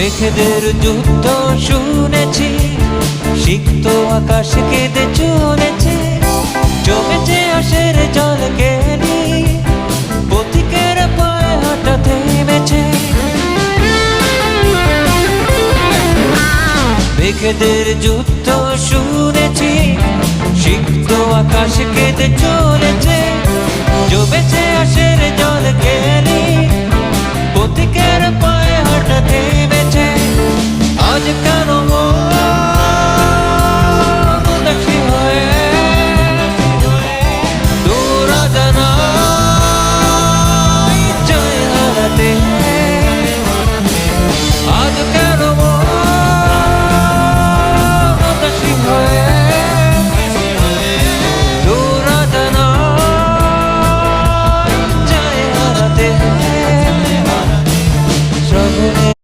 মেঘেদের যুদ্ধ শুনেছি, সিক্ত আকাশ কেঁদে চলেছে, জমেছে আশের জল কেলি, পথিকের পায়ে হাঁটা থেমেছে। মেঘেদের যুদ্ধ শুনেছি, সিক্ত আকাশ কেঁদে চলেছে, জমেছে আশের জল কেলি,